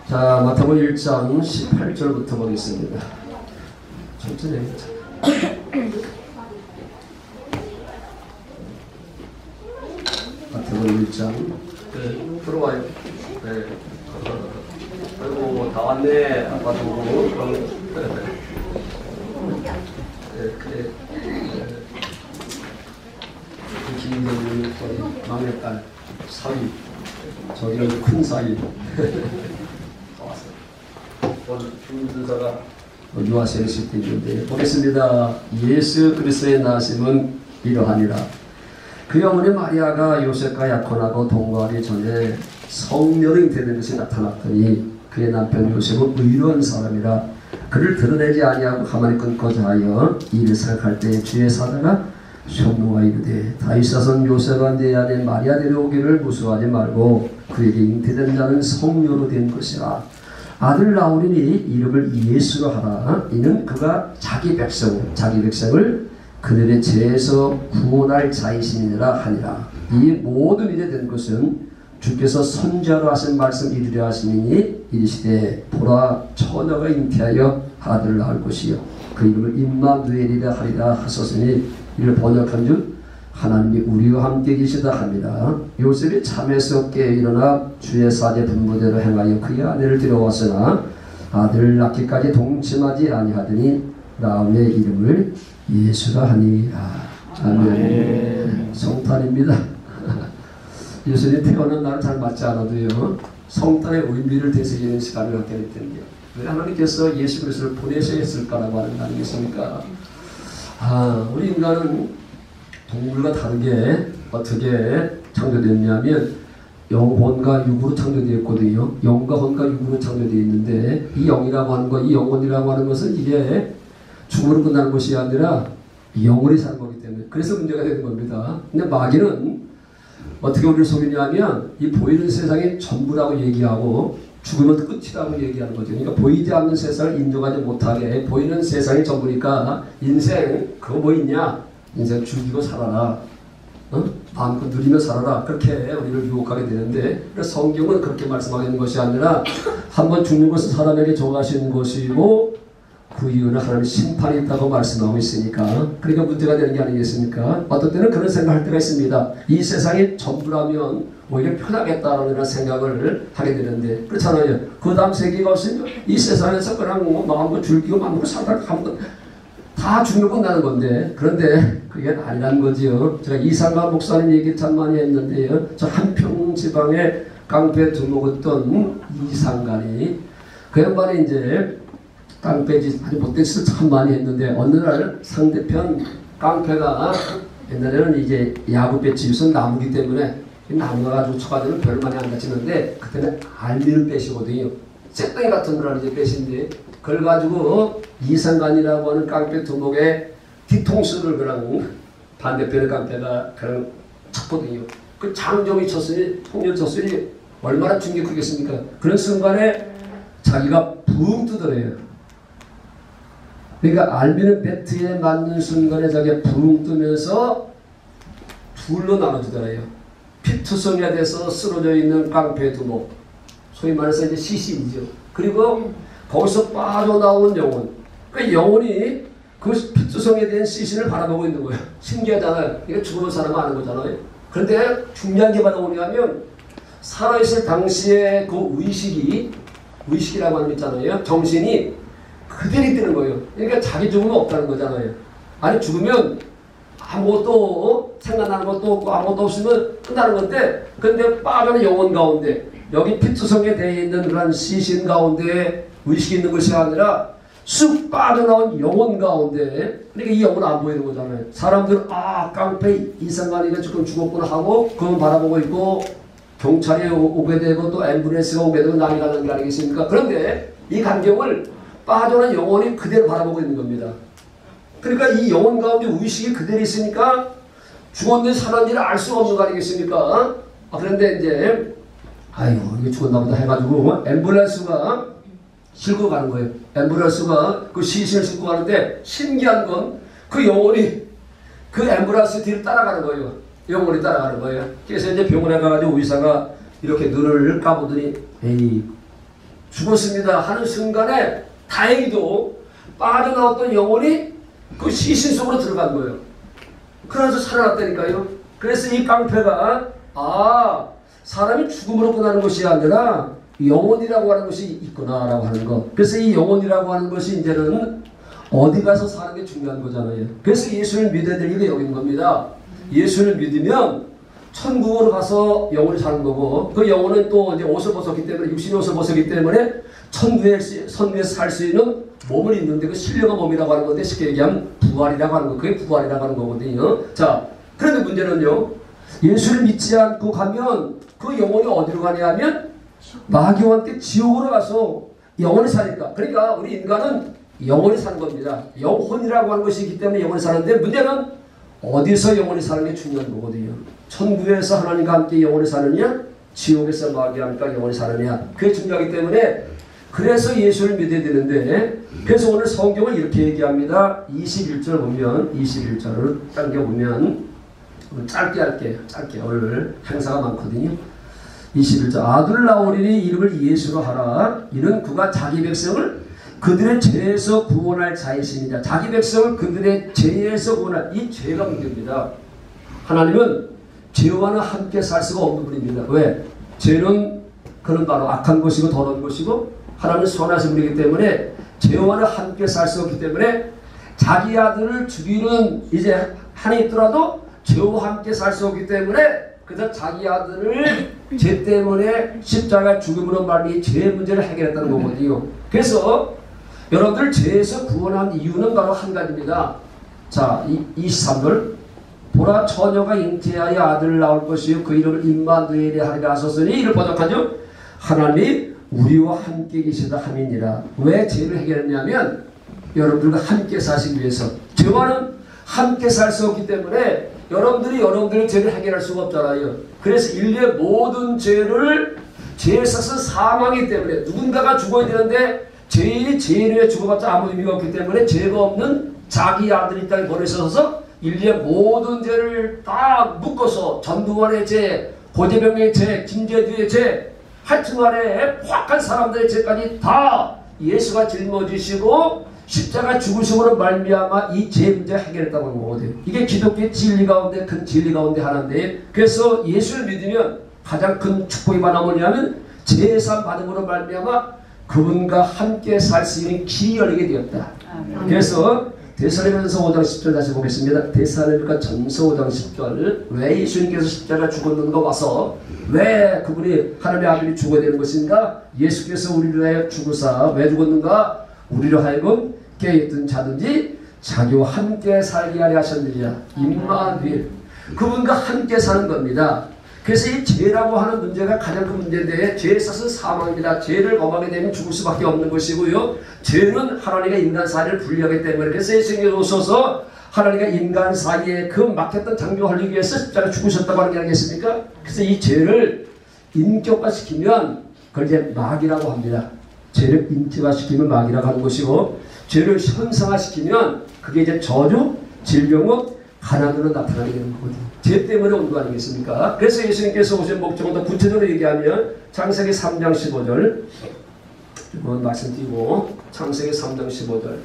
자, 마태복음 1장 18절부터 보겠습니다. 천천히 해보자. 마태복음 1장. 네, 들어와요. 네. 아이고, 다 왔네. 아빠도 오고. 네, 그래. 김정일 막내딸 사위, 저기는 큰 사위. 오늘 중순서가 유아세를 쓸 때 있는데 보겠습니다. 예수 그리스도의 나심은 이러하니라. 그의 어머니 마리아가 요셉과 약혼하고 동거하기 전에 성녀로 되는 것이 나타났더니 그의 남편 요셉은 의로운 사람이라 그를 드러내지 아니하고 가만히 끊고자 하여 이를 생각할 때 주의 사자가 현모가 이르되 다윗 자손 요셉아 내 아내 마리아 데려오기를 무수하지 말고 그에게 잉태된 자는 성녀로 된 것이라. 아들 나오리니 이름을 예수로 하라. 이는 그가 자기 백성을 그들의 죄에서 구원할 자이시니라 하니라. 이 모든 일에 된 것은 주께서 선지자로 하신 말씀 이루려 하시니 이르시되 보라 처녀가 잉태하여 아들을 낳을 것이요 그 이름을 임마누엘이라 하리라 하셨으니 이를 번역한 즉 하나님이 우리와 함께 계시다 합니다. 요셉이 잠에서 깨어 일어나 주의 사제 분부대로 행하여 그의 아내를 데려왔으나 아들을 낳기까지 동침하지 아니하더니 나음의 이름을 예수라 하니. 아멘. 성탄입니다. 예수님이 태어난 날은 잘 맞지 않아도요 성탄의 의미를 되새기는 시간을 갖게 될 텐데요. 왜 하나님께서 예수 그리스도를 보내셔야 했을까라고 하는 거 아니겠습니까? 우리 인간은 동물과 다르게 어떻게 창조됐냐면 영혼과 육으로 창조되었거든요. 영과 혼과 육으로 창조되어 있는데 이 영이라고 하는 것, 이 영혼이라고 하는 것은 이게 죽음으로 끝나는 것이 아니라 영원히 사는 거기 때문에 그래서 문제가 되는 겁니다. 근데 마귀는 어떻게 우리를 속이냐면 이 보이는 세상이 전부라고 얘기하고 죽으면 끝이라고 얘기하는 거죠. 그러니까 보이지 않는 세상을 인정하지 못하게 보이는 세상이 전부니까 인생 그거 뭐 있냐? 인생 즐기고 살아라. 마음껏 누리며 살아라. 그렇게 우리를 유혹하게 되는데 성경은 그렇게 말씀하는 것이 아니라 한번 죽는 것은 사람에게 정하신 것이고 그 이유는 하나님의 심판이 있다고 말씀하고 있으니까 그러니까 문제가 되는 게 아니겠습니까? 어떤 때는 그런 생각할 때가 있습니다. 이 세상이 전부라면 오히려 편하겠다는 생각을 하게 되는데 그렇잖아요. 그 다음 세계가 없으면 이 세상에서 그냥 마음껏 즐기고 마음껏 살다가 한번 다 죽는 건 나는 건데 그런데 그게 아니라는 거지요. 제가 이상가 목사님 얘기 참 많이 했는데요. 저 한평 지방에 깡패 두목었던 이상간이 그 양반이 이제 깡패짓 아주 못된 짓을 참 많이 했는데 어느 날 상대편 깡패가 옛날에는 이제 야구 배치 우선 나무기 때문에 나무가 가지고 쳐가지고 별로 많이 안 다치는데 그때는 알미를 빼시거든요. 쇳덩이 같은 거라는 이제 빼신데 그걸 가지고 이상간이라고 하는 깡패 두목의 뒤통수를 그냥 반대편의 깡패가 그냥 쳤거든요. 그 장정이 쳤으니 통렬 쳤으니 얼마나 충격이 크겠습니까? 그런 순간에 자기가 붕 뜨더래요. 그러니까 알비는 배트에 맞는 순간에 자기가 붕 뜨면서 둘로 나눠지더래요. 피투성에 대해서 쓰러져 있는 깡패 두목, 소위 말해서 이제 시신이죠. 그리고 거기서 빠져나온 영혼. 그 영혼이 그 피투성에 대한 시신을 바라보고 있는 거예요. 신기하잖아요. 이게 죽은 사람은 아는 거잖아요. 그런데 중요한 게 뭐냐면 살아있을 당시에 그 의식이라고 하는 거 있잖아요. 정신이 그대로 있다는 거예요. 그러니까 자기 죽음은 없다는 거잖아요. 아니 죽으면 아무것도 생각나는 것도 없고 아무것도 없으면 끝나는 건데 근데 빠져는 영혼 가운데 여기 피투성에 대해 있는 그런 시신 가운데 의식이 있는 것이 아니라 쑥 빠져나온 영혼 가운데 그러니까 이 영혼은 안 보이는 거잖아요. 사람들은 깡패 이상간이가 지금 죽었구나 하고 그건 바라보고 있고 경찰이 오게 되고 또 앰뷸런스가 오게 되고 난리가 나는 게 아니겠습니까? 그런데 이 광경을 빠져난 영혼이 그대로 바라보고 있는 겁니다. 그러니까 이 영혼 가운데 의식이 그대로 있으니까 죽었는데 살았는지를 알 수가 없는 거 아니겠습니까? 그런데 이제 아이고 이게 죽었나 보다 해가지고 앰뷸런스가 싣고 가는 거예요. 앰뷸런스가 그 시신을 싣고 가는데 신기한 건 그 영혼이 그 앰뷸런스 뒤를 따라가는 거예요. 영혼이 따라가는 거예요. 그래서 이제 병원에 가가지고 의사가 이렇게 눈을 까보더니 에이 죽었습니다 하는 순간에 다행히도 빠져나왔던 영혼이 그 시신 속으로 들어간 거예요. 그래서 살아났다니까요. 그래서 이 깡패가 사람이 죽음으로 끝나는 것이 아니라 영혼이라고 하는 것이 있구나라고 하는 것. 그래서 이 영혼이라고 하는 것이 이제는 어디 가서 사는 게 중요한 거잖아요. 그래서 예수를 믿어야 될 일이 여기 있는 겁니다. 예수를 믿으면 천국으로 가서 영혼이 사는 거고, 그 영혼은 또 이제 옷을 벗었기 때문에, 육신의 옷을 벗었기 때문에 천국에서 살 수 있는 몸을 입는데 그 신령한 몸이라고 하는 건데, 쉽게 얘기하면 부활이라고 하는 거. 그게 부활이라고 하는 거거든요. 자, 그런데 문제는요, 예수를 믿지 않고 가면 그 영혼이 어디로 가냐 하면 마귀와 함께 지옥으로 가서 영혼이 사니까. 그러니까 우리 인간은 영혼이 사는 겁니다. 영혼이라고 하는 것이 있기 때문에 영혼이 사는데, 문제는 어디서 영혼이 사는 게 중요한 거거든요. 천국에서 하나님과 함께 영혼이 사느냐, 지옥에서 마귀와 함께 영혼이 사느냐, 그게 중요하기 때문에 그래서 예수를 믿어야 되는데, 그래서 오늘 성경을 이렇게 얘기합니다. 21절 보면, 21절을 당겨보면, 짧게 할게요. 짧게. 오늘 행사가 많거든요. 21절. 아들 나오리니 이름을 예수로 하라. 이는 그가 자기 백성을 그들의 죄에서 구원할 자이십니다. 자기 백성을 그들의 죄에서 구원할, 이 죄가 문제입니다. 하나님은 죄와는 함께 살 수가 없는 분입니다. 왜? 죄는 그는 바로 악한 것이고 더러운 것이고, 하나님은 선하신 분이기 때문에 죄와는 함께 살 수 없기 때문에 자기 아들을 죽이는 이제 한이 있더라도 죄와 함께 살 수 없기 때문에, 그래서 자기 아들을 죄 때문에 십자가 죽음으로 말미 죄의 문제를 해결했다는 거거든요. 그래서 여러분들 죄에서 구원한 이유는 바로 한 가지입니다. 자, 23절. 보라, 처녀가 잉태하여 아들을 낳을 것이요 그 이름을 임마누엘이라 하리라 하셨으니, 이를 번역하죠. 하나님이 우리와 함께 계시다 함이니라. 왜 죄를 해결했냐면 여러분들과 함께 사시기 위해서. 죄와는 함께 살 수 없기 때문에 여러분들의 죄를 해결할 수가 없잖아요. 그래서 인류의 모든 죄에 있어서 사망이기 때문에 누군가가 죽어야 되는데, 죄인이 죄인에 죽어봤자 아무 의미가 없기 때문에 죄가 없는 자기 아들이 땅에 버려져서 인류의 모든 죄를 다 묶어서 전두환의 죄, 고재병의 죄, 김재두의 죄, 하여튼간에 포악한 사람들의 죄까지 다 예수가 짊어지시고 십자가 죽으심으로 말미암아 이 죄 문제 해결했다고 하는 거거든요. 이게 기독교의 진리 가운데 큰 진리 가운데 하나인데, 그래서 예수를 믿으면 가장 큰 축복이 뭐냐면 죄산 받음으로 말미암아 그분과 함께 살 수 있는 길이 열리게 되었다. 그래서 데살로니가전서 5장 10절 다시 보겠습니다. 데살로니가 전서 5장 10절. 왜 예수님께서 십자가 죽었는가 와서 왜 그분이 하나님의 아들이 죽어야 되는 것인가? 예수께서 우리를 위하여 죽으사 왜 죽었는가? 우리로 하여금 깨어있던 자든지 자기와 함께 살게 하려 하셨느니라. 임마누엘. 그분과 함께 사는 겁니다. 그래서 이 죄라고 하는 문제가 가장 큰 문제인데, 죄에 있어서는 사망입니다. 죄를 범하게 되면 죽을 수밖에 없는 것이고요. 죄는 하나님과 인간 사이를 분리하기 때문에, 그래서 예수님이 오셔서 하나님과 인간 사이에 그 막혔던 장벽을 하기 위해서 십자가에 죽으셨다고 하는 게 아니겠습니까? 그래서 이 죄를 인격화시키면 그걸 이제 마귀라고 합니다. 죄를 인격화시키면 마귀라고 하는 것이고, 죄를 현상화시키면 그게 이제 저주, 질병은 가난으로 나타나게 되는 거거든요. 죄 때문에 온 거 아니겠습니까? 그래서 예수님께서 오신 목적은 더 구체적으로 얘기하면 창세기 3장 15절 이건 말씀드리고, 창세기 3장 15절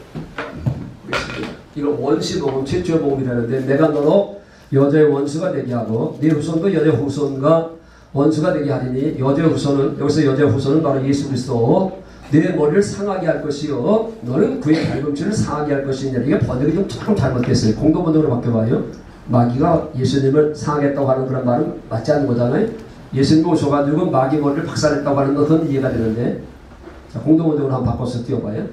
이거 원시복음, 최초의 복음이라는데, 내가 너로 여자의 원수가 되게 하고 네 후손도 여자의 후손과 원수가 되게 하리니, 여자의 후손은, 여기서 여자의 후손은 바로 예수 그리스도, 내 머리를 상하게 할 것이요 너는 그의 발꿈치를 상하게 할 것이냐. 이게 번역이 좀 조금 잘못됐어요. 공동번역으로 바뀌어봐요. 마귀가 예수님을 상하겠다고 하는 그런 말은 맞지 않는 거잖아요. 예수님이 오셔가지고 마귀 머리를 박살냈다고 하는 것은 이해가 되는데, 자, 공동번역으로 한번 바꿔서 띄워봐요.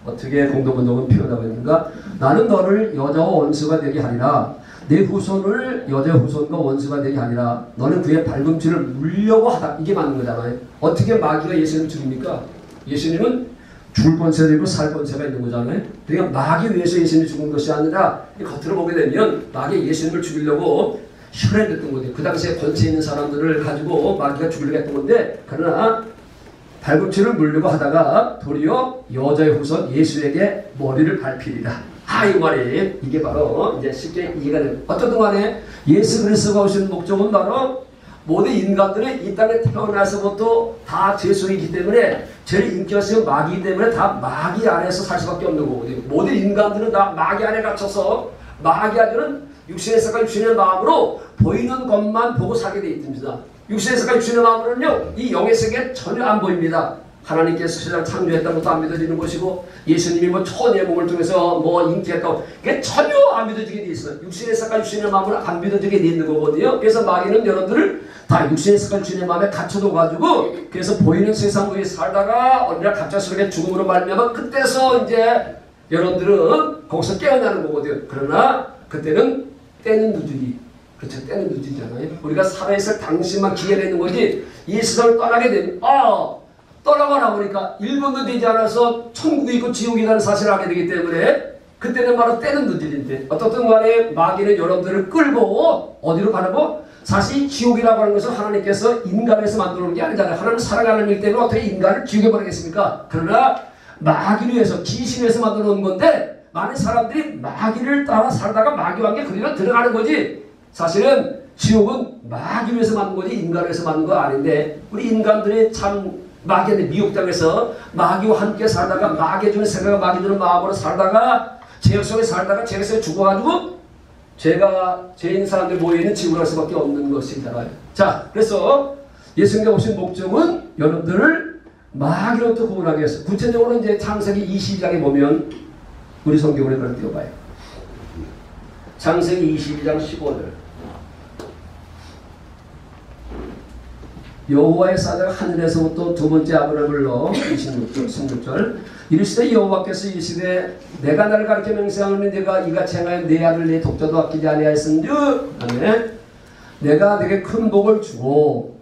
어떻게 공동번역은 표현하고 있는가? 나는 너를 여자와 원수가 되게 하리라. 내 후손을 여자의 후손과 원수가 되게 하리라. 너는 그의 발꿈치를 물려고 하다. 이게 맞는 거잖아요. 어떻게 마귀가 예수님을 죽입니까? 예수님은 죽을 권세가 있고 살 권세가 있는 거잖아요. 그러니까 마귀 위해서 예수님이 죽은 것이 아니라, 겉으로 보게 되면 마귀가 예수님을 죽이려고 혈행했던 거예요. 그 당시에 권세 있는 사람들을 가지고 마귀가 죽이려고 했던 건데, 그러나 발꿈치를 물려고 하다가 도리어 여자의 후손 예수에게 머리를 밟히리라. 이 말이, 이게 바로 이제 쉽게 이해가 됩니다. 어쨌든 간에 예수 그리스도가 오신 목적은 바로 모든 인간들은 이 땅에 태어나서부터 다 죄 속이기 때문에 제일 인기가 있으면 마귀이기 때문에 다 마귀 안에서 살 수밖에 없는 거거든요. 모든 인간들은 다 마귀 안에 갇혀서 마귀 안에는 육신의 색과 육신의 마음으로 보이는 것만 보고 살게 되어 있습니다. 육신의 색과 육신의 마음으로는요, 이 영의 세계에 전혀 안 보입니다. 하나님께서 세상을 창조했다는 것도 안 믿어지는 것이고, 예수님이 뭐 천의 몸을 통해서 뭐 인기했다고, 그게 전혀 안 믿어지게 돼 있어요. 육신의 색과 육신의 마음으로 안 믿어지게 돼 있는 거거든요. 그래서 마귀는 여러분들을 다 육신의 색과 육신의 마음에 갇혀둬가지고, 그래서 보이는 세상 위에 살다가 어느 날 갑작스럽게 죽음으로 말미암아 그때서 이제 여러분들은 거기서 깨어나는 거거든요. 그러나 그때는 때는 늦으니, 그렇죠, 때는 늦이잖아요. 우리가 살아있을 당시만 기회가 있는 거지, 이 세상을 떠나게 되면 떠나가나 보니까 1분도 되지 않아서 천국이 있고 지옥이라는 사실을 알게 되기 때문에 그때는 바로 때는 늦을인데, 어떻든 간에 마귀는 여러분들을 끌고 어디로 가라고? 사실 지옥이라고 하는 것은 하나님께서 인간에서 만들어 놓은 게 아니잖아요. 하나님은 사랑하는 일 때문에 어떻게 인간을 지옥에 보내겠습니까? 그러나 마귀를 위해서, 귀신을 위해서 만들어 놓은 건데, 많은 사람들이 마귀를 따라 살다가 마귀와 함께 그리로 들어가는 거지, 사실은 지옥은 마귀를 위해서 만든 거지 인간을 위해서 만든 거 아닌데, 우리 인간들이 참 마귀한테 미혹당해서 마귀와 함께 살다가 마귀 주는 생각과 마귀 주는 마음으로 살다가 죄악 속에 살다가 죄악 속에 죽어가지고 죄인 사람들 모여있는 지구로 갈 수밖에 없는 것이잖아요. 자, 그래서 예수님께 오신 목적은 여러분들을 마귀로부터 구원하기 위해서. 구체적으로 이제 창세기 22장에 보면 우리 성경으로 그걸 띄워봐요. 창세기 22장 15절. 여호와의 사자가 하늘에서부터 두 번째 아브라함을 불러 16절 이르시되 여호와께서 이르시되 내가 나를 가르쳐 맹세하노니 네가 이같이 행하여 네 아들 네 독자도 아끼지 아니하였은즉 아멘. 내가 내게 큰 복을 주고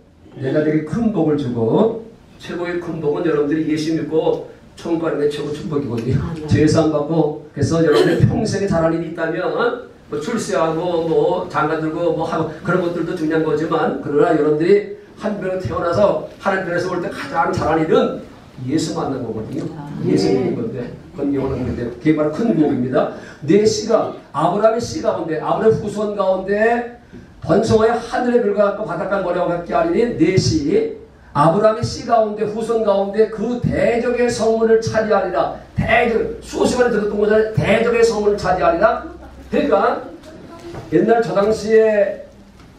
최고의 큰 복은 여러분들이 예수 믿고 천국 가는 게 최고 축복이거든요. 죄사함 받고, 그래서 여러분들이 평생에 잘한 일이 있다면 뭐 출세하고 뭐 장가 들고 뭐 하고 그런 것들도 중요한 거지만, 그러나 여러분들이 한편에 태어나서 하나님께서 볼 때 가장 잘한 일은 예수 만난 거거든요. 예수 믿는 건데, 그건 영원한 건데, 그게 바로 큰 복입니다. 네 씨가, 아브라함의 씨 가운데, 아브라함 후손 가운데 번성하여 하늘의 별과 같고 바닷가 모래와 같게 하리니 네 씨, 아브라함의 씨 가운데 후손 가운데 그 대적의 성문을 차지하리라. 대적, 수시간에 들었던 거잖아요. 대적의 성문을 차지하리라. 그러니까 옛날 저 당시에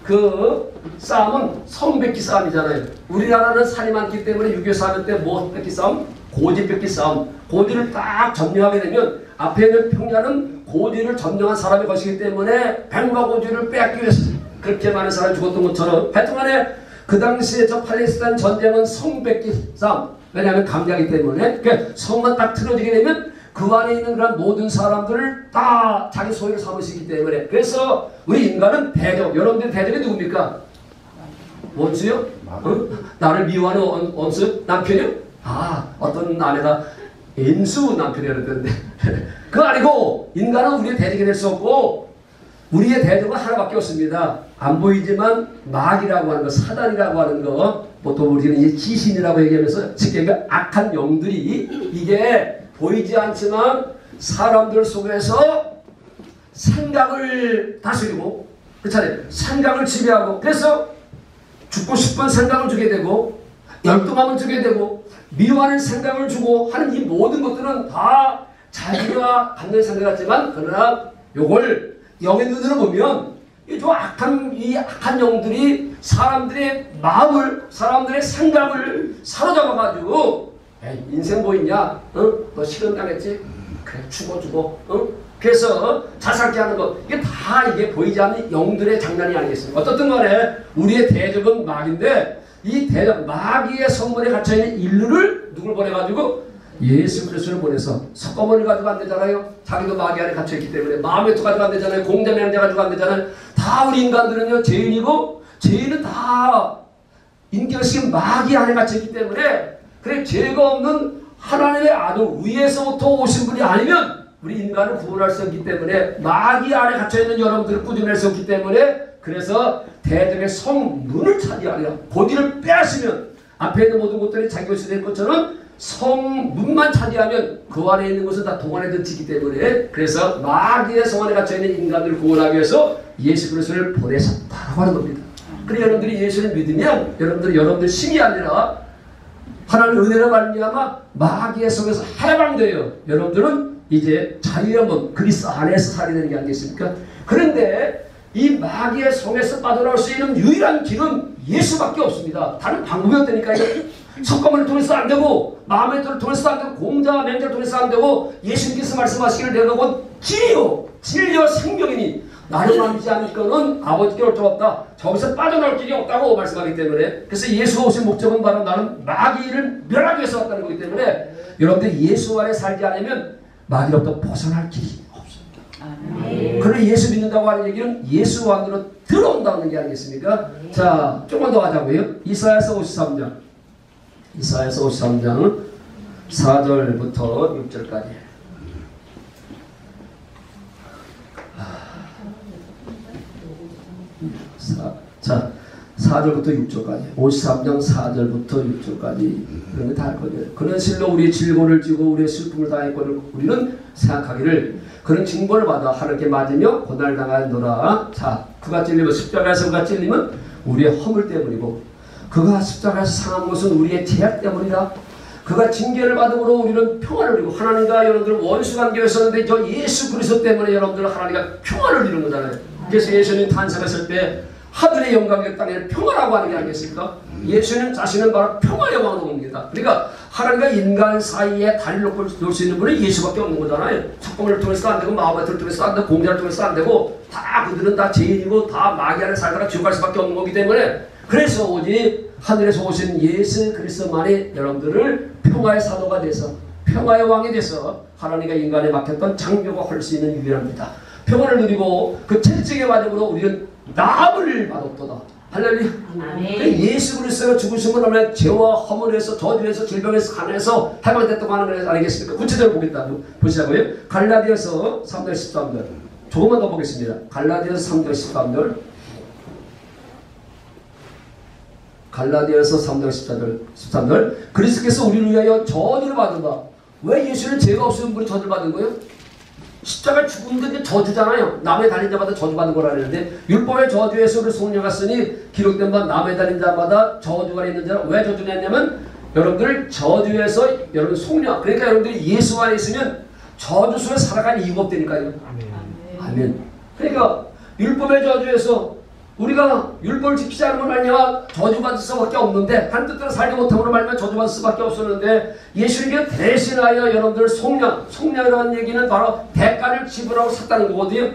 그 싸움은 성백기 싸움이잖아요. 우리나라는 산이 많기 때문에 6.25 싸움 때 뭐 뺏기 싸움? 고지 뺏기 싸움. 고지를 딱 점령하게 되면 앞에 있는 평야는 고지를 점령한 사람의 것이기 때문에 백마 고지를 빼앗기 위해서 그렇게 많은 사람이 죽었던 것처럼, 하여튼간에 그 당시에 저 팔레스타인 전쟁은 성백기 싸움. 왜냐하면 강자이기 때문에. 그러니까 성만 딱 틀어지게 되면 그 안에 있는 그런 모든 사람들을 다 자기 소유로 삼으시기 때문에. 그래서 우리 인간은 대적. 여러분들 대적이 누굽니까? 원수요? 나를 미워하는 원수? 남편이요? 어떤 아내가 인수 남편이라던데. 그거 아니고 인간은 우리의 대적이 될 수 없고, 우리의 대적은 하나밖에 없습니다. 안 보이지만 마귀라고 하는 거, 사단이라고 하는 거, 보통 우리는 이제 귀신이라고 얘기하면서 즉 악한 영들이, 이게 보이지 않지만 사람들 속에서 생각을 다스리고, 그렇잖아요. 생각을 지배하고, 그래서 죽고 싶은 생각을 주게 되고, 열등함을 주게 되고, 미워하는 생각을 주고 하는 이 모든 것들은 다 자기가 갖는 생각 같지만, 그러나 요걸 영의 눈으로 보면 이 악한 영들이 사람들의 마음을, 사람들의 생각을 사로잡아가지고, 인생 뭐 있냐? 너 실현당했지? 그래, 죽어. 그래서 자살케 하는 것. 이게 보이지 않는 영들의 장난이 아니겠습니까? 어떻든 간에 우리의 대적은 마귀인데, 이 대적, 마귀의 성문에 갇혀있는 인류를 누굴 보내가지고? 예수 그리스도를 보내서. 석고문을 가지고 안 되잖아요. 자기도 마귀 안에 갇혀있기 때문에. 마음의 또 가지고 안 되잖아요. 공자의 양자 가지고 안 되잖아요. 다 우리 인간들은요, 죄인이고, 죄인은 다 인격식 마귀 안에 갇혀있기 때문에, 그래, 죄가 없는 하나님의 아들 위에서부터 오신 분이 아니면 우리 인간을 구원할 수 없기 때문에, 마귀 안에 갇혀있는 여러분들을 꾸준할 수 없기 때문에, 그래서 대적의 성문을 차지하리라. 고지를 빼앗으면 앞에 있는 모든 것들이 자기 것이 될 것처럼 성문만 차지하면 그 안에 있는 것은 다 동안에 던지기 때문에, 그래서 마귀의 성 안에 갇혀있는 인간들을 구원하기 위해서 예수 그리스도를 보내셨다고 하는 겁니다. 그래 여러분들이 예수를 믿으면 여러분들 힘이 아니라 하나님의 은혜로 말미암아 마귀의 속에서 해방돼요. 여러분들은 이제 자유의 몸 그리스도 안에서 살게 되는 게 아니겠습니까? 그런데 이 마귀의 속에서 빠져나올 수 있는 유일한 길은 예수밖에 없습니다. 다른 방법이 없다니까요. 석가모니를 통해서 안 되고 마음의 뜻을 통해서 안 되고 공자와 맹자를 통해서 안 되고 예수님께서 말씀하시기를 내가 곧 길이요 진리요 생명이니 나를 만지지 않고는 아버지께 올 수 없다. 저기서 빠져나올 길이 없다고 말씀하기 때문에 그래서 예수가 오신 목적은 바로 나는 마귀를 멸하기 위해서 왔다는 거기 때문에 여러분들 예수 안에 살지 않으면 마귀로부터 벗어날 길이 없습니다. 그래 예수 믿는다고 하는 얘기는 예수 안으로 들어온다는 게 아니겠습니까? 자 조금만 더 하자고요. 이사야서 53장 4절부터 6절까지 자 4절부터 6절까지 53장 4절부터 6절까지 그런 거 다 할 거예요. 그런 실로 우리의 질고를 지고 우리의 슬픔을 당했거늘 우리는 생각하기를 그런 징벌을 받아 하늘께 맞으며 고난을 당하노라. 자 그가 찔리면 십자가에서 그가 찔리면 우리의 허물 때문이고 그가 십자가에서 상한 것은 우리의 죄악 때문이다. 그가 징계를 받음으로 우리는 평안을 누리고 하나님과 여러분들 원수 관계였었는데 저 예수 그리스도 때문에 여러분들 하나님과 평안을 이룬 거잖아요. 그래서 예수님 탄생했을 때 하늘의 영광의 땅에 평화라고 하는 게 아니겠습니까? 예수님 자신은 바로 평화의 왕입니다. 그러니까 하나님과 인간 사이에 다리를 놓을 수 있는 분은 예수밖에 없는 거잖아요. 석고모니를 통해서도 안 되고 마음을 통해서도 안 되고 공자를 통해서도 안 되고 다 그들은 다 죄인이고 다 마귀 안에 살다가 지옥 갈 수밖에 없는 거기 때문에 그래서 오직 하늘에서 오신 예수 그리스도만이 여러분들을 평화의 사도가 돼서 평화의 왕이 돼서 하나님과 인간에 막혔던 장벽을 할 수 있는 유일합니다. 평화를 누리고 그 채찍의 과정으로 우리는 나음을 받았도다. 할렐루야. 예수 그리스도가 죽으심은 얼마나 죄와 허물에서 저주에서 질병에서 가난에서 해방됐다고 하는 거 아니겠습니까? 구체적으로 보시자고요. 갈라디아서 3절 13절 조금만 더 보겠습니다. 갈라디아서 3절 13절 갈라디아서 3절 13절 그리스도께서 우리를 위하여 저주를 받은다. 왜 예수는 죄가 없으신 분이 저주를 받은 거예요? 십자가 죽은 게 저주잖아요. 남의 달린 자마다 저주받는 거라 그러는데 율법의 저주에서 우리 속녀가 쓰니 기록된 바 남의 달린 자마다 저주가 있는 자라. 왜 저주냐면 여러분들 저주에서 여러분 속녀 그러니까 여러분들이 예수 안에 있으면 저주 속에 살아갈 이유가 없다니까요. 아멘. 그러니까 율법의 저주에서 우리가 율법을 지키지 않으면 말이야 저주받을 수밖에 없는데 한 뜻대로 살지 못함으로 말면 저주받을 수밖에 없었는데 예수님께 대신하여 여러분들 속량이라는 얘기는 바로 대가를 지불하고 샀다는 거거든요.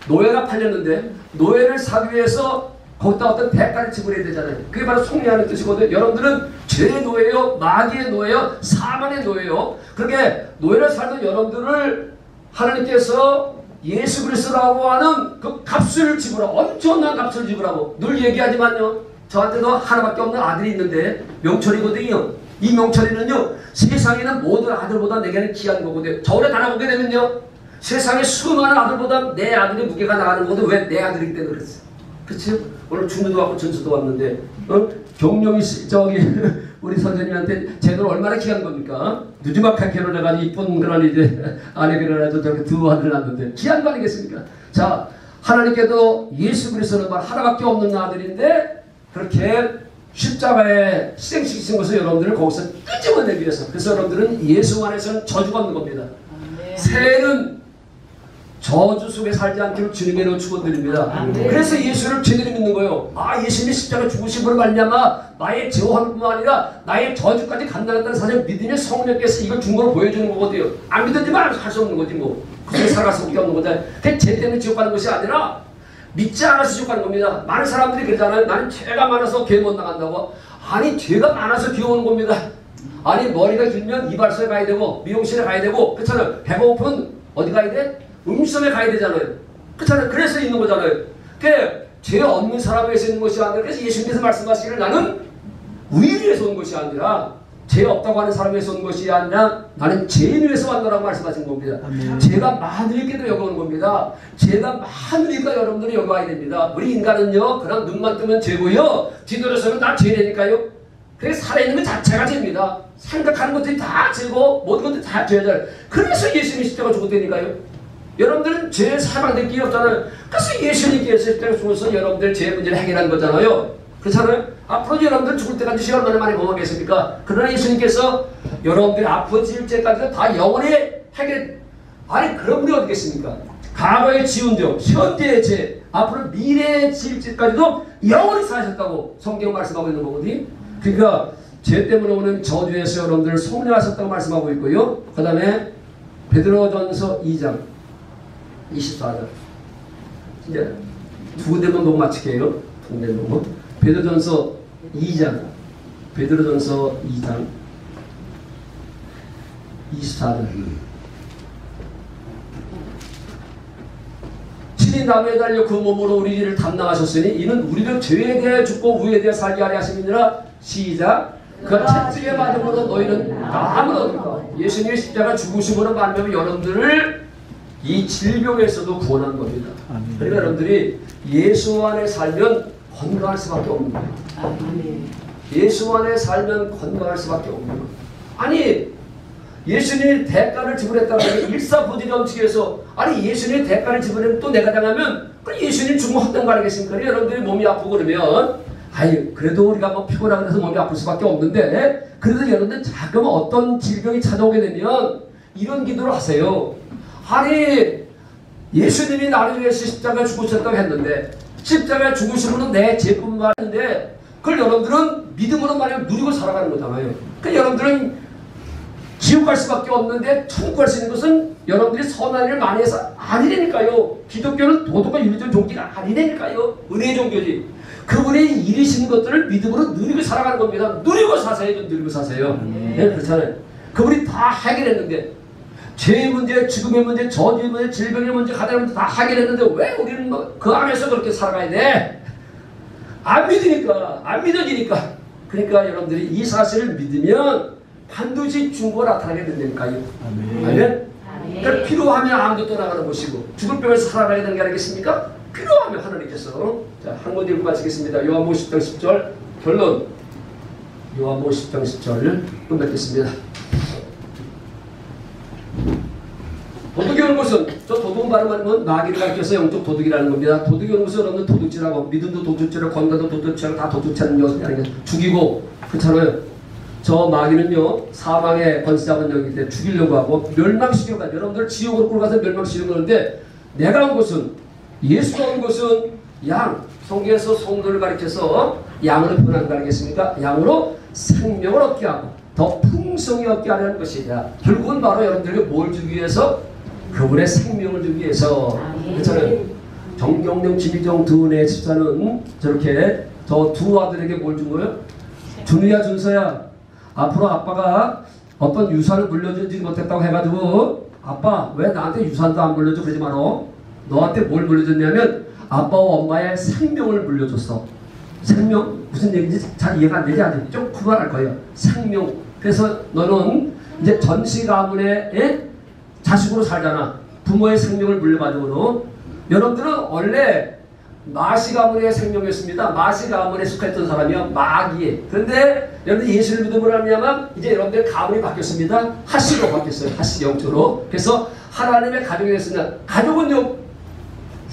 노예가 팔렸는데 노예를 사기 위해서 거기다 어떤 대가를 지불해야 되잖아요. 그게 바로 속량하는 뜻이거든요. 여러분들은 죄의 노예요, 마귀의 노예요, 사망의 노예요. 그렇게 노예를 살던 여러분들을 하나님께서 예수 그리스도라고 하는 그 값을 지불하고 엄청난 값을 지불하고 늘 얘기하지만요. 저한테도 하나밖에 없는 아들이 있는데 명철이거든요. 이 명철이는요. 세상에는 모든 아들보다 내게는 귀한 거거든요. 저울에 달아보게 되면요. 세상에 수많은 아들보다 내 아들의 무게가 나가는 거거든요. 왜? 내 아들이기 때문에 그랬어요. 그렇죠? 오늘 중도도 왔고 전수도 왔는데 경룡이 저기 우리 선생님한테 제대로 얼마나 귀한 겁니까? 누지막하게 결혼해가지고 이쁜 그런 이제 아내 결혼해도 저렇게 두 아들 낳는데 귀한 거 아니겠습니까? 자 하나님께도 예수 그리스도는 말 하나밖에 없는 아들인데 그렇게 십자가에 희생시킨 것을 여러분들을 거기서 끄집어내기 위해서 그래서 여러분들은 예수 안에서는 저주가 없는 겁니다. 새는 저주 속에 살지 않기를 주님의 축원드립니다. 그래서 예수를 제대로 믿는 거예요. 아 예수님이 십자가 죽으심으로 말미암아 나의 죄함뿐만 아니라 나의 저주까지 간다는 사실을 믿으면 성령께서 이걸 증거로 보여주는 거거든요. 안 믿었지만 할 수 없는 거지 뭐. 그렇게 살아갈 수밖에 없는 거잖아요. 그게 죄 때문에 지옥 가는 것이 아니라 믿지 않아서 지옥 가는 겁니다. 많은 사람들이 그러잖아요. 나는 죄가 많아서 교회 못 나간다고. 아니 죄가 많아서 교회 오는 겁니다. 아니 머리가 길면 이발소에 가야 되고 미용실에 가야 되고 그렇잖아요. 배가 고프면 어디 가야 돼? 음식점에 가야 되잖아요. 그렇잖아요. 그래서 있는 거잖아요. 그게 죄 없는 사람에 서 있는 것이 아니라 그래서 예수님께서 말씀하시기를 나는 의를 위해서 온 것이 아니라 죄 없다고 하는 사람에서 온 것이 아니라 나는 죄인 위해서 왔노라고 말씀하신 겁니다. 죄가 많으니까 여기 오는 겁니다. 죄가 많으니까 여러분들이 여기 와야 됩니다. 우리 인간은요 그냥 눈만 뜨면 죄고요 뒤돌아서면 다 죄니까요. 그래서 살아있는 것 자체가 죄입니다. 생각하는 것들이 다 죄고 모든 것들이 다 죄잖아요. 그래서 예수님이 십자가 죽었다니까요. 여러분들은 죄 사망될 길이 없잖아요. 그래서 예수님께서 십자가에 죽어서 여러분들 죄 문제를 해결한 거잖아요. 그렇잖아요. 앞으로 여러분들 죽을 때까지 시간 얼마나 많이 공하겠습니까? 그러나 예수님께서 여러분들이 앞으로 지을 죄까지도 다 영원히 해결. 아니 그럼 우리 어디겠습니까? 과거에 지은 죄, 현재의 죄, 앞으로 미래의 지을 죄까지도 영원히 사하셨다고 성경 말씀하고 있는 거거든요. 그러니까 죄 때문에 오는 저주에서 여러분들 속량하셨다고 말씀하고 있고요. 그 다음에 베드로전서 2장 24절 이제 두 군데만 보고 마칠게요. 두 군데 보고 베드로전서 2장 24절 친히 남에 달려 그 몸으로 우리 일을 담당하셨으니 이는 우리를 죄에 대해 죽고 의에 대해 살게 하려 하심이니라. 시작. 그 채찍에 맞음으로 너희는 남을 얻을까. 예수님의 십자가 죽으심으로 말미암아 여러분들을 이 질병에서도 구원한 겁니다. 그러니까 여러분들이 예수 안에 살면 건강할 수밖에 없는 거예요. 예수 안에 살면 건강할 수밖에 없는 거예요. 아니 예수님이 대가를 지불했다는 게 일사부지런치에서 아니 예수님이 대가를 지불했는데 또 내가 당하면 그 예수님 죽으면 헛된 거 아니겠습니까? 여러분들이 몸이 아프고 그러면 아니 그래도 우리가 뭐 피곤하고 해서 몸이 아플 수밖에 없는데 그래도 여러분들 자꾸 어떤 질병이 찾아오게 되면 이런 기도를 하세요. 아니 예수님이 나를 위해서 십자가에 죽으셨다고 했는데 십자가에 죽으심으로 내 죄뿐만 아닌데 그걸 여러분들은 믿음으로 말하면 누리고 살아가는 거잖아요. 그러니까 여러분들은 지옥 갈 수밖에 없는데 천국 갈 수 있는 것은 여러분들이 선한 일을 많이 해서 아니라니까요. 기독교는 도덕과 윤리적 종교가 아니라니까요. 은혜의 종교지. 그분이 이루신 것들을 믿음으로 누리고 살아가는 겁니다. 누리고 사세요. 누리고 사세요. 네, 그렇잖아요. 그분이 다 해결했는데 죄의 문제, 죽음의 문제, 저주의 문제, 질병의 문제, 가난의 문제 다 해결했는데 왜 우리는 그 안에서 그렇게 살아가야 돼? 안 믿으니까, 안 믿어지니까. 그러니까 여러분들이 이 사실을 믿으면 반드시 중고가 나타나게 된다니까요. 아멘. 그러니까 필요하면 아무도 떠나가는 것이고 죽을 병에서 살아가야 되는 게 아니겠습니까? 필요하면 하나님께서. 자, 한 번 읽고 마치겠습니다. 요한복음 10장 10절 결론. 요한복음 10장 10절 끝맺겠습니다. 도둑이 오는 것은 저 도둑은 발음하면 마귀를 가리켜서 영적 도둑이라는 겁니다. 도둑이 오는 것은 여러분 도둑질하고 믿음도 도둑질하고 건강도 도둑질하고 다 도둑질하는 녀석이 아니겠어요. 죽이고 그렇잖아요. 저 마귀는요 사망의 권세 잡은 영이기 때문에 죽이려고 하고 멸망시키려고 하죠. 여러분들 지옥으로 끌어가서 멸망시키려고 하는데 내가 온 것은 예수가 온 것은 양 성경에서 성도를 가리켜서 양으로 표현한 거 아니겠습니까? 양으로 생명을 얻게 하고 더 풍성히 얻게 하려는 것이냐. 결국은 바로 여러분들에게 뭘 주기 위해서? 그분의 생명을 주기 위해서. 그렇잖아요. 정경령 진희정 두 은혜 집사는 저렇게 저 두 아들에게 뭘 준 거예요? 준우야 준서야 앞으로 아빠가 어떤 유산을 물려주지 못했다고 해가지고 아빠 왜 나한테 유산도 안 물려줘 그러지 마라. 너한테 뭘 물려줬냐면 아빠와 엄마의 생명을 물려줬어. 생명? 무슨 얘기인지 잘 이해가 안 되지 아직 좀 구분할 거예요. 생명. 그래서 너는 이제 전시 가문의 자식으로 살잖아. 부모의 생명을 물려받으므로. 여러분들은 원래 마시 가문의 생명이었습니다. 마시 가문에 속했던 사람이요. 마귀. 그런데 여러분들 예수를 믿음으로 하면 이제 여러분들 가문이 바뀌었습니다. 하시로 바뀌었어요. 하시 영적으로. 그래서 하나님의 가족이 됐습니다. 가족은요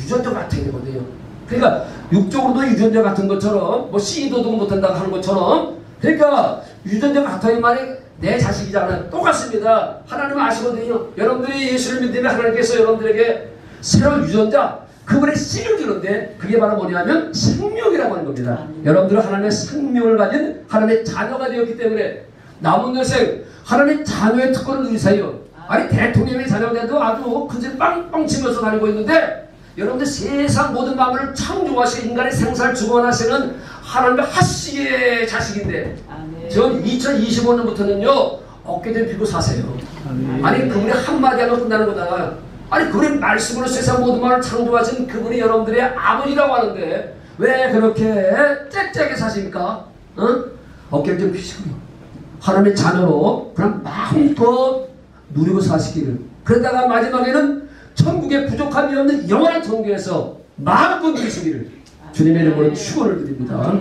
유전자 같은 거거든요. 그러니까 육적으로도 유전자 같은 것처럼 뭐 씨도도 못한다고 하는 것처럼 그러니까 유전자 같아야 말이 내 자식이잖아요. 똑같습니다. 하나님은 아시거든요. 여러분들이 예수를 믿으면 하나님께서 여러분들에게 새로운 유전자 그분의 씨를 주는데 그게 바로 뭐냐면 생명이라고 하는 겁니다. 여러분들은 하나님의 생명을 가진 하나님의 자녀가 되었기 때문에 남은 여생 하나님의 자녀의 특권을 누리세요. 아니 대통령의 자녀가 돼도 아주 큰소리 빵빵 치면서 다니고 있는데 여러분들 세상 모든 만물을 창조하시고 인간의 생사를 주관하시는 하나님의 하시의 자식인데 전 2025년부터는요 어깨를 펴고 사세요. 아니 그분이 한마디 하면 끝나는 거다. 아니 그분의 말씀으로 세상 모든 만물을 창조하신 그분이 여러분들의 아버지라고 하는데 왜 그렇게 째째하게 사십니까? 어깨를 좀 펴시고요. 하나님의 자녀로 그냥 마음껏 누리고 사시기를. 그러다가 마지막에는 천국에 부족함이 없는 영원한 천국에서 마음껏 누리시기를 주님의 이름으로 축원을 드립니다.